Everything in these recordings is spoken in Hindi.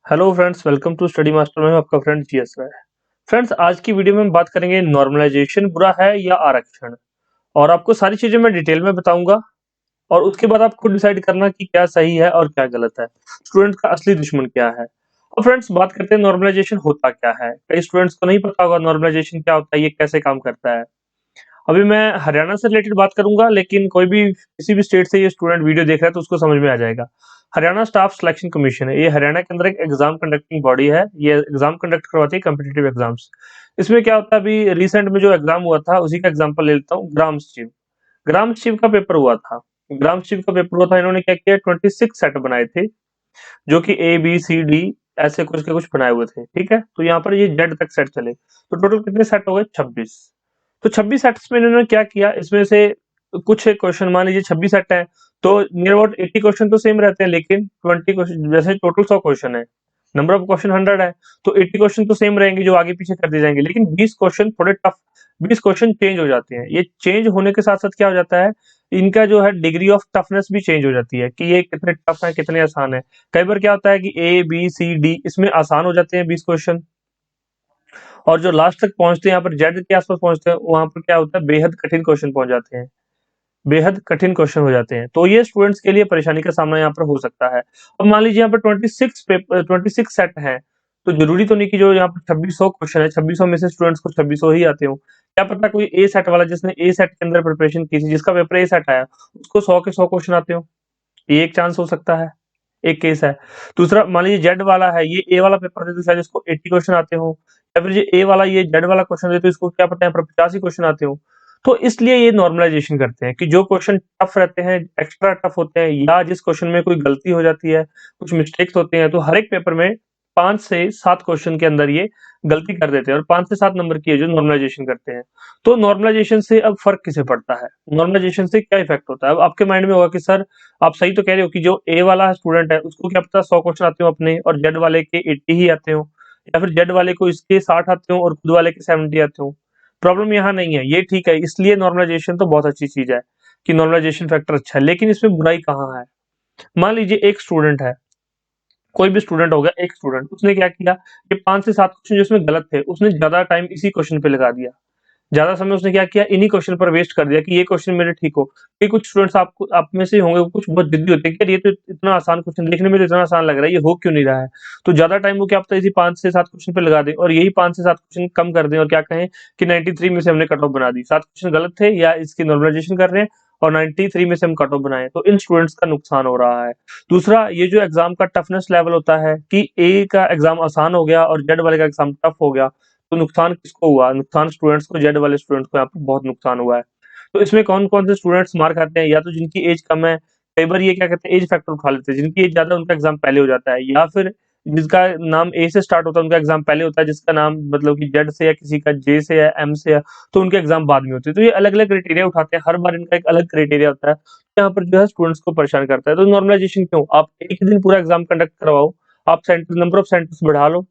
Hello friends, welcome to study master. मैं हूं आपका फ्रेंड जीएस राय। फ्रेंड्स, आज की वीडियो में हम बात करेंगे नॉर्मलाइजेशन बुरा है या आरक्षण। और आपको सारी चीजें मैं डिटेल में बताऊंगा और उसके बाद आप खुद डिसाइड करना कि क्या सही है और क्या गलत है, स्टूडेंट का असली दुश्मन क्या है। और फ्रेंड्स, बात करते हैं नॉर्मलाइजेशन होता क्या है। कई स्टूडेंट्स को नहीं पता होगा नॉर्मलाइजेशन क्या होता है, ये कैसे काम करता है। अभी मैं हरियाणा से रिलेटेड बात करूंगा, लेकिन कोई भी किसी भी स्टेट से ये स्टूडेंट वीडियो देख रहा है तो उसको समझ में आ जाएगा। हरियाणा स्टाफ सिलेक्शन कमीशन है, ये हरियाणा के अंदर एक एग्जाम कंडक्टिंग बॉडी है। ये एग्जाम कंडक्ट करवाती है कॉम्पिटिटिव एग्जाम्स। इसमें क्या होता है, अभी रिसेंट में जो एग्जाम हुआ था उसी का एग्जाम्पल ले लेता हूँ। ग्राम सचिव, ग्राम सचिव का पेपर हुआ था। ग्राम सचिव का पेपर हुआ था, इन्होंने क्या किया, 26 सेट बनाए थे, जो कि A B C D ऐसे कुछ के कुछ बनाए हुए थे। ठीक है, तो यहाँ पर ये जेड तक सेट चले, तो टोटल कितने सेट हो गए, 26। तो 26 सेट्स में इन्होंने क्या किया, इसमें से कुछ क्वेश्चन, मान लीजिए 26 सेट है, तो नियर अबाउट 80 क्वेश्चन तो सेम रहते हैं, लेकिन 20 क्वेश्चन, जैसे टोटल 100 क्वेश्चन है, नंबर ऑफ क्वेश्चन 100 है, तो 80 क्वेश्चन तो सेम रहेंगे जो आगे पीछे कर दिए जाएंगे, लेकिन 20 क्वेश्चन थोड़े टफ, 20 क्वेश्चन चेंज हो जाते हैं। ये चेंज होने के साथ साथ क्या हो जाता है, इनका जो है डिग्री ऑफ टफनेस भी चेंज हो जाती है कि ये कितने टफ है कितने आसान है। कई बार क्या होता है कि A B C D इसमें आसान हो जाते हैं 20 क्वेश्चन, और जो लास्ट तक पहुंचते हैं, यहाँ पर जेड के आसपास पहुंचते हैं, वहां पर क्या होता है, बेहद कठिन क्वेश्चन पहुंच जाते हैं, बेहद कठिन क्वेश्चन हो जाते हैं। तो ये स्टूडेंट्स के लिए परेशानी का सामना यहाँ पर हो सकता है। अब मान लीजिए यहाँ पर 26 पेपर, 26 सेट है, तो जरूरी तो नहीं कि जो यहाँ पर 2600 क्वेश्चन है, 2600 में से स्टूडेंट्स को 2600 ही आते हो। क्या पता कोई ए सेट वाला, जिसने ए सेट के अंदर प्रिपरेशन की थी, जिसका पेपर ए सेट आया, उसको 100 के 100 क्वेश्चन आते हो। ये एक चांस हो सकता है, एक केस है। दूसरा, मान लीजिए जेड वाला है, ये ए वाला पेपर दे तो शायद इसको 80 क्वेश्चन आते हो, या फिर ये ए वाला ये जेड वाला क्वेश्चन दे तो इसको क्या पता है 85 क्वेश्चन आते हो। तो इसलिए ये नॉर्मलाइजेशन करते हैं कि जो क्वेश्चन टफ रहते हैं, एक्स्ट्रा टफ होते हैं, या जिस क्वेश्चन में कोई गलती हो जाती है, कुछ मिस्टेक्स होते हैं, तो हर एक पेपर में 5 से 7 क्वेश्चन के अंदर ये गलती कर देते हैं, और 5 से 7 नंबर की है जो नॉर्मलाइजेशन करते हैं। तो नॉर्मलाइजेशन से अब फर्क किसे पड़ता है, नॉर्मलाइजेशन से क्या इफेक्ट होता है। अब आपके माइंड में होगा कि सर, आप सही तो कह रहे हो कि जो ए वाला स्टूडेंट है उसको क्या पता 100 क्वेश्चन आते हो अपने, और जेड वाले के 80 ही आते हो, या फिर जेड वाले को इसके 60 आते हो और खुद वाले के 70 आते हो। प्रॉब्लम यहाँ नहीं है, ये ठीक है, इसलिए नॉर्मलाइजेशन तो बहुत अच्छी चीज है कि नॉर्मलाइजेशन फैक्टर अच्छा है, लेकिन इसमें बुराई कहाँ है। मान लीजिए एक स्टूडेंट है, कोई भी स्टूडेंट हो गया, एक स्टूडेंट, उसने क्या किया, ये 5 से 7 क्वेश्चन जो उसमें गलत थे, उसने ज्यादा टाइम इसी क्वेश्चन पे लगा दिया, ज्यादा समय उसने क्या किया, इन्हीं क्वेश्चन पर वेस्ट कर दिया कि ये क्वेश्चन मेरे ठीक हो। कि कुछ स्टूडेंट्स आपको, आप में से होंगे, कुछ बहुत जिद्दी होते हैं कि यार ये तो इतना आसान क्वेश्चन, देखने में तो इतना आसान लग रहा है, ये हो क्यों नहीं रहा है। तो ज्यादा टाइम वो क्या पता इसी 5 से 7 क्वेश्चन पे लगा दें, और यही 5 से 7 क्वेश्चन कम कर दें, और क्या कहें कि 93 में से हमने कट ऑफ बना दी। 7 क्वेश्चन गलत थे या इसकी नॉर्मलाइजेशन कर रहे हैं, और 93 में से हम कट ऑफ बनाए, तो इन स्टूडेंट्स का नुकसान हो रहा है। दूसरा, ये जो एग्जाम का टफनेस लेवल होता है कि ए का एग्जाम आसान हो गया और जेड वाले का एग्जाम टफ हो गया, तो नुकसान किसको हुआ, नुकसान स्टूडेंट्स को, जेड वाले स्टूडेंट्स को यहाँ पर बहुत नुकसान हुआ है। तो इसमें कौन कौन से स्टूडेंट्स मार खाते हैं, या तो जिनकी एज कम है, कई बार ये क्या कहते हैं एज फैक्टर उठा लेते हैं, जिनकी एज ज्यादा उनका एग्जाम पहले हो जाता है, या फिर जिसका नाम ए से स्टार्ट होता है उनका एग्जाम पहले होता है, जिसका नाम मतलब कि जेड से या किसी का जे से या एम से है, तो उनके एग्जाम बाद में होते हैं। तो ये अलग अलग क्राइटेरिया उठाते हैं, हर बार इनका एक अलग क्राइटेरिया होता है, तो यहाँ पर जो है स्टूडेंट्स को परेशान करता है। तो नॉर्मलाइजेशन क्यों, आप एक ही दिन पूरा एग्जाम कंडक्ट करवाओ, आप सेंटर, नंबर ऑफ सेंटर्स बढ़ा लो।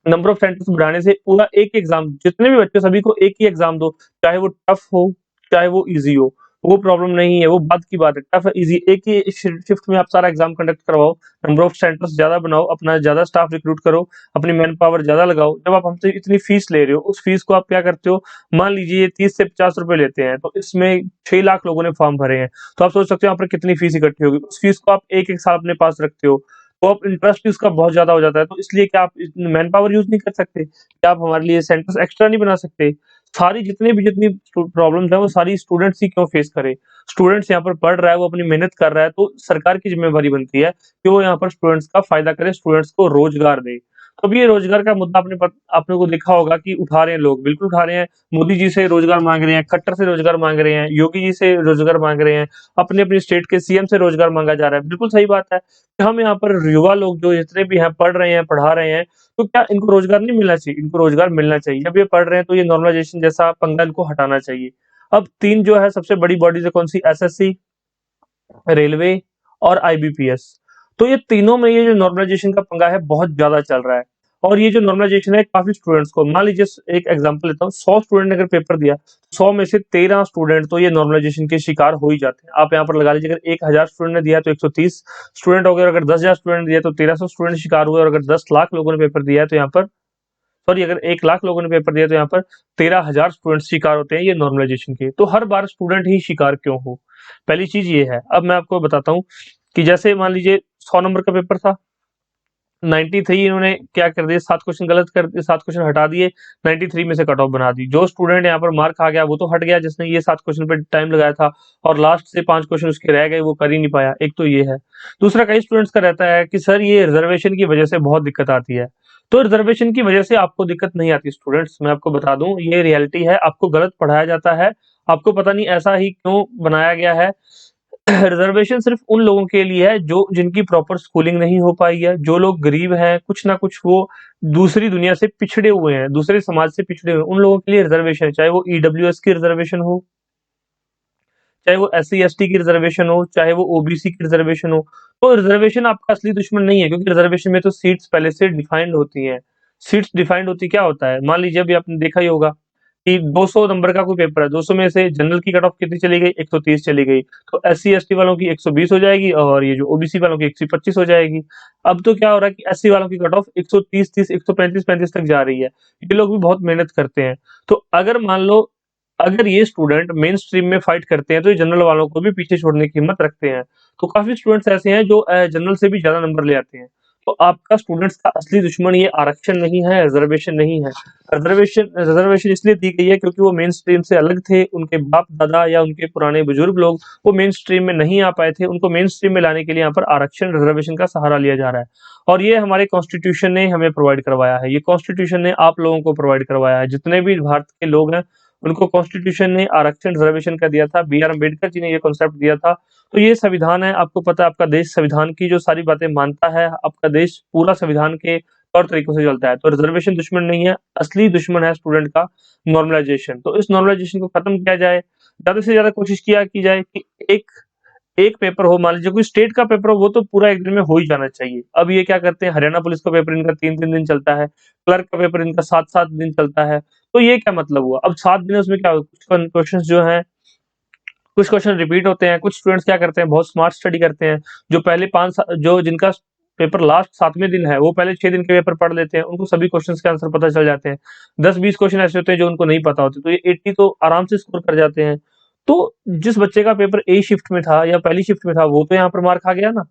नंबर ऑफ सेंटर्स बढ़ाने से पूरा एक एग्जाम, जितने भी बच्चे सभी को एक ही एग्जाम दो, चाहे वो टफ हो चाहे वो इजी हो, वो प्रॉब्लम नहीं है, वो बात की बात है। टफ इजी एक ही शिफ्ट में आप सारा एग्जाम कंडक्ट करवाओ, नंबर ऑफ सेंटर्स ज्यादा बनाओ, अपना ज्यादा स्टाफ रिक्रूट करो, अपनी मैन पावर ज्यादा लगाओ। जब आप हमसे इतनी फीस ले रहे हो, उस फीस को आप क्या करते हो, मान लीजिए ये 30 से 50 रुपए लेते हैं, तो इसमें 6 लाख लोगों ने फॉर्म भरे हैं, तो आप सोच सकते हो यहाँ पर कितनी फीस इकट्ठी होगी। उस फीस को आप एक एक साल अपने पास रखते हो, तो अब इंटरेस्ट भी उसका बहुत ज्यादा हो जाता है। तो इसलिए क्या आप मैन पावर यूज नहीं कर सकते, क्या आप हमारे लिए सेंटर्स एक्स्ट्रा नहीं बना सकते। सारी जितनी प्रॉब्लम्स है वो सारी स्टूडेंट्स ही क्यों फेस करे। स्टूडेंट्स यहाँ पर पढ़ रहा है, वो अपनी मेहनत कर रहा है, तो सरकार की जिम्मेवारी बनती है कि वो यहाँ पर स्टूडेंट्स का फायदा करे, स्टूडेंट्स को रोजगार दे। तो अभी ये रोजगार का मुद्दा आपने को देखा होगा कि उठा रहे हैं लोग, बिल्कुल उठा रहे हैं। मोदी जी से रोजगार मांग रहे हैं, खट्टर से रोजगार मांग रहे हैं, योगी जी से रोजगार मांग रहे हैं, अपने अपने स्टेट के सीएम से रोजगार मांगा जा रहा है। बिल्कुल सही बात है कि हम यहाँ पर युवा लोग जो जितने भी हैं, पढ़ रहे हैं, पढ़ा रहे हैं, तो क्या इनको रोजगार नहीं मिलना चाहिए, इनको रोजगार मिलना चाहिए। जब ये पढ़ रहे हैं तो ये नॉर्मलाइजेशन जैसा पंगा इनको हटाना चाहिए। अब 3 जो है सबसे बड़ी बॉडीज है, कौन सी, एसएससी, रेलवे और आईबीपीएस। तो ये तीनों में ये जो नॉर्मलाइजेशन का पंगा है बहुत ज्यादा चल रहा है, और ये जो नॉर्मलाइजेशन है काफ़ी स्टूडेंट्स को, मान लीजिए एक एग्जांपल लेता हूँ, 100 स्टूडेंट ने अगर पेपर दिया, 100 में से 13 स्टूडेंट तो ये नॉर्मलाइजेशन के शिकार हो ही जाते हैं। आप यहाँ पर लगा लीजिए अगर 1000 स्टूडेंट ने दिया तो 130 स्टूडेंट हो गए, और अगर 10,000 स्टूडेंट ने दिया तो 1300 स्टूडेंट शिकार हुए, और अगर 10 लाख लोगों ने पेपर दिया है तो यहाँ पर सॉरी अगर 1 लाख लोगों ने पेपर दिया तो यहाँ पर 13,000 स्टूडेंट्स शिकार होते हैं ये नॉर्मलाइजेशन के। तो हर बार स्टूडेंट ही शिकार क्यों हो? पहली चीज़ ये है। अब मैं आपको बताता हूँ कि जैसे मान लीजिए 100 नंबर का पेपर था, 93 इन्होंने क्या कर दिया, 7 क्वेश्चन गलत कर दिए, 7 क्वेश्चन हटा दिए, 93 में से कट ऑफ बना दी। जो स्टूडेंट यहाँ पर मार खा गया वो तो हट गया जिसने ये 7 क्वेश्चन पे टाइम लगाया था, और लास्ट से 5 क्वेश्चन उसके रह गए, वो कर ही नहीं पाया। एक तो ये है। दूसरा कई स्टूडेंट्स का रहता है कि सर ये रिजर्वेशन की वजह से बहुत दिक्कत आती है। तो रिजर्वेशन की वजह से आपको दिक्कत नहीं आती स्टूडेंट्स, मैं आपको बता दूं ये रियलिटी है। आपको गलत पढ़ाया जाता है, आपको पता नहीं ऐसा ही क्यों बनाया गया है। रिजर्वेशन सिर्फ उन लोगों के लिए है जो जिनकी प्रॉपर स्कूलिंग नहीं हो पाई है, जो लोग गरीब हैं, कुछ ना कुछ वो दूसरी दुनिया से पिछड़े हुए हैं, दूसरे समाज से पिछड़े हुए हैं, उन लोगों के लिए रिजर्वेशन है। चाहे वो ईडब्ल्यूएस की रिजर्वेशन हो, चाहे वो एससी एसटी की रिजर्वेशन हो, चाहे वो ओबीसी की रिजर्वेशन हो। तो रिजर्वेशन आपका असली दुश्मन नहीं है, क्योंकि रिजर्वेशन में तो सीट्स पहले से डिफाइंड होती हैं। सीट्स डिफाइंड होती क्या होता है, मान लीजिए अभी आपने देखा ही होगा कि 200 नंबर का कोई पेपर है, 200 में से जनरल की कट ऑफ कितनी चली गई, 130 चली गई। तो एससी एसटी वालों की 120 हो जाएगी, और ये जो ओबीसी वालों की 125 हो जाएगी। अब तो क्या हो रहा है कि एससी वालों की कट ऑफ 130 30 135 35 तक जा रही है। ये लोग भी बहुत मेहनत करते हैं। तो अगर मान लो अगर ये स्टूडेंट मेन स्ट्रीम में फाइट करते हैं तो ये जनरल वालों को भी पीछे छोड़ने की हिम्मत रखते हैं। तो काफी स्टूडेंट्स ऐसे हैं जो जनरल से भी ज्यादा नंबर ले आते हैं। तो आपका स्टूडेंट्स का असली दुश्मन ये आरक्षण नहीं है, रिजर्वेशन नहीं है। रिजर्वेशन रिजर्वेशन इसलिए दी गई है क्योंकि वो मेन स्ट्रीम से अलग थे, उनके बाप दादा या उनके पुराने बुजुर्ग लोग वो मेन स्ट्रीम में नहीं आ पाए थे, उनको मेन स्ट्रीम में लाने के लिए यहाँ पर आरक्षण रिजर्वेशन का सहारा लिया जा रहा है। और ये हमारे कॉन्स्टिट्यूशन ने हमें प्रोवाइड करवाया है, ये कॉन्स्टिट्यूशन ने आप लोगों को प्रोवाइड करवाया है। जितने भी भारत के लोग हैं उनको कॉन्स्टिट्यूशन ने आरक्षण रिजर्वेशन का दिया था, बी आर अम्बेडकर जी ने ये कॉन्सेप्ट दिया था। तो ये संविधान है, आपको पता है आपका देश संविधान की जो सारी बातें मानता है, आपका देश पूरा संविधान के तौर तरीकों से चलता है। तो रिजर्वेशन दुश्मन नहीं है, असली दुश्मन है स्टूडेंट का नॉर्मलाइजेशन। तो इस नॉर्मलाइजेशन को खत्म किया जाए, ज्यादा से ज्यादा कोशिश किया की जाए कि एक एक पेपर हो, मान लीजिए कोई स्टेट का पेपर हो, वो तो पूरा एक दिन में हो ही जाना चाहिए। अब ये क्या करते हैं, हरियाणा पुलिस का पेपर इनका 3-3 दिन चलता है, क्लर्क का पेपर इनका 7-7 दिन चलता है। तो ये क्या मतलब हुआ? अब 7 दिन उसमें क्या कुछ क्वेश्चन जो हैं, कुछ क्वेश्चन रिपीट होते हैं, कुछ स्टूडेंट्स क्या करते हैं बहुत स्मार्ट स्टडी करते हैं, जो पहले 5 जो जिनका पेपर लास्ट 7वें दिन है, वो पहले 6 दिन के पेपर पढ़ लेते हैं, उनको सभी क्वेश्चंस के आंसर पता चल जाते हैं। 10-20 क्वेश्चन ऐसे होते हैं जो उनको नहीं पता होते, तो ये 80 तो आराम से स्कोर कर जाते हैं। तो जिस बच्चे का पेपर ए शिफ्ट में था या पहली शिफ्ट में था, वो तो यहाँ पर मार खा गया ना।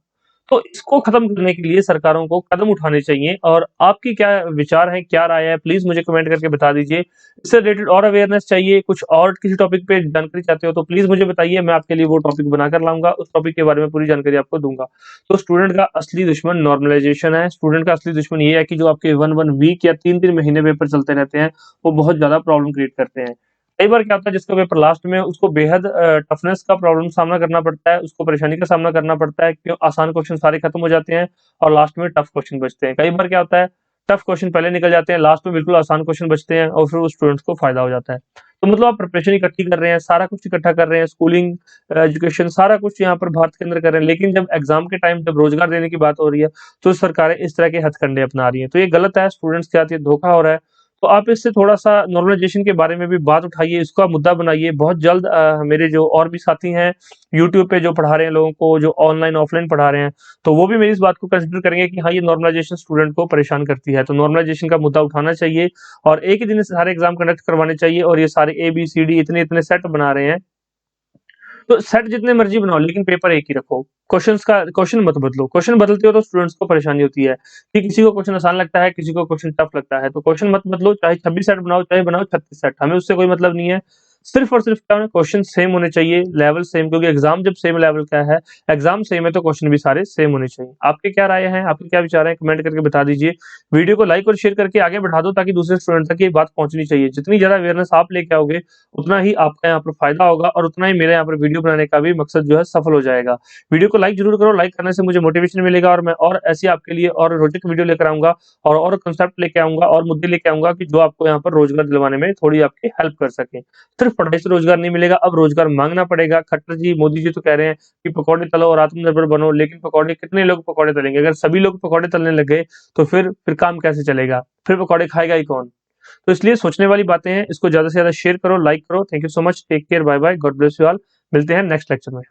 तो इसको खत्म करने के लिए सरकारों को कदम उठाने चाहिए, और आपकी क्या विचार है, क्या राय है, प्लीज मुझे कमेंट करके बता दीजिए। इससे रिलेटेड और अवेयरनेस चाहिए, कुछ और किसी टॉपिक पे जानकारी चाहते हो तो प्लीज मुझे बताइए, मैं आपके लिए वो टॉपिक बनाकर लाऊंगा, उस टॉपिक के बारे में पूरी जानकारी आपको दूंगा। तो स्टूडेंट का असली दुश्मन नॉर्मलाइजेशन है, स्टूडेंट का असली दुश्मन ये है कि जो आपके 1 वीक या 3-3 महीने पेपर चलते रहते हैं, वो बहुत ज्यादा प्रॉब्लम क्रिएट करते हैं। कई बार क्या होता है, जिसका पेपर लास्ट में उसको बेहद टफनेस का प्रॉब्लम सामना करना पड़ता है, उसको परेशानी का सामना करना पड़ता है, क्यों आसान क्वेश्चन सारे खत्म हो जाते हैं और लास्ट में टफ क्वेश्चन बचते हैं। कई बार क्या होता है, टफ क्वेश्चन पहले निकल जाते हैं, लास्ट में बिल्कुल आसान क्वेश्चन बचते हैं, और फिर उस स्टूडेंट्स को फायदा हो जाता है। तो मतलब आप प्रिपरेशन इकट्ठी कर रहे हैं, सारा कुछ इकट्ठा कर रहे हैं, स्कूलिंग, एजुकेशन सारा कुछ यहाँ पर भारत के अंदर कर रहे हैं, लेकिन जब एग्जाम के टाइम जब रोजगार देने की बात हो रही है, तो सरकारें इस तरह के हथकंडे अपना रही हैं। तो ये गलत है, स्टूडेंट्स के साथ ये धोखा हो रहा है। तो आप इससे थोड़ा-सा नॉर्मलाइजेशन के बारे में भी बात उठाइए, इसको आप मुद्दा बनाइए। बहुत जल्द मेरे जो और भी साथी हैं, यूट्यूब पे जो पढ़ा रहे हैं लोगों को, जो ऑनलाइन, ऑफलाइन पढ़ा रहे हैं, तो वो भी मेरी इस बात को कंसिडर करेंगे कि हाँ, ये नॉर्मलाइजेशन स्टूडेंट को परेशान करती है। तो नॉर्मलाइजेशन का मुद्दा उठाना चाहिए, और एक ही दिन में सारे एग्ज़ाम कंडक्ट करवाने चाहिए, और ये सारे ए, बी, सी, डी इतने-इतने सेट बना रहे हैं, तो सेट जितने मर्जी बनाओ, लेकिन पेपर एक ही रखो। क्वेश्चन मत बदलो, क्वेश्चन बदलते हो तो स्टूडेंट्स को परेशानी होती है कि किसी को क्वेश्चन आसान लगता है, किसी को क्वेश्चन टफ लगता है। तो क्वेश्चन मत बदलो, चाहे 26 सेट बनाओ, चाहे बनाओ 36 सेट, हमें उससे कोई मतलब नहीं है। सिर्फ और सिर्फ क्या है, क्वेश्चन सेम होने चाहिए, लेवल सेम, क्योंकि एग्जाम जब सेम लेवल का है, एग्जाम सेम है, तो क्वेश्चन भी सारे सेम होने चाहिए। आपके क्या राय है, आपके क्या विचार हैं, कमेंट करके बता दीजिए। वीडियो को लाइक और शेयर करके आगे बढ़ा दो, ताकि दूसरे स्टूडेंट तक ये बात पहुंचनी चाहिए। जितनी ज्यादा अवेयरनेस आप लेके आओगे, उतना ही आपका यहाँ पर फायदा होगा, और उतना ही मेरे यहाँ पर वीडियो बनाने का भी मकसद जो है सफल हो जाएगा। वीडियो को लाइक जरूर करो, लाइक करने से मुझे मोटिवेशन मिलेगा, और मैं और ऐसी आपके लिए और रोचक वीडियो लेकर आऊंगा, और कंसेप्ट लेके आऊंगा, और मुद्दे लेके आऊंगा कि जो आपको यहाँ पर रोजगार दिलवाने में थोड़ी आपकी हेल्प कर सके। सिर्फ सिर्फ पढ़ाई से रोजगार नहीं मिलेगा, अब रोजगार मांगना पड़ेगा। खट्टर जी, मोदी जी तो कह रहे हैं कि पकौड़े तलो और आत्मनिर्भर बनो, लेकिन पकौड़े कितने लोग पकौड़े तलेंगे? अगर सभी लोग पकौड़े तलने लग गए तो फिर काम कैसे चलेगा? फिर पकौड़े खाएगा ही कौन? तो इसलिए सोचने वाली बातें हैं। इसको ज्यादा से ज्यादा शेयर करो, लाइक करो। Thank you so much, take care, bye bye, God bless you all. मिलते हैं नेक्स्ट लेक्चर में।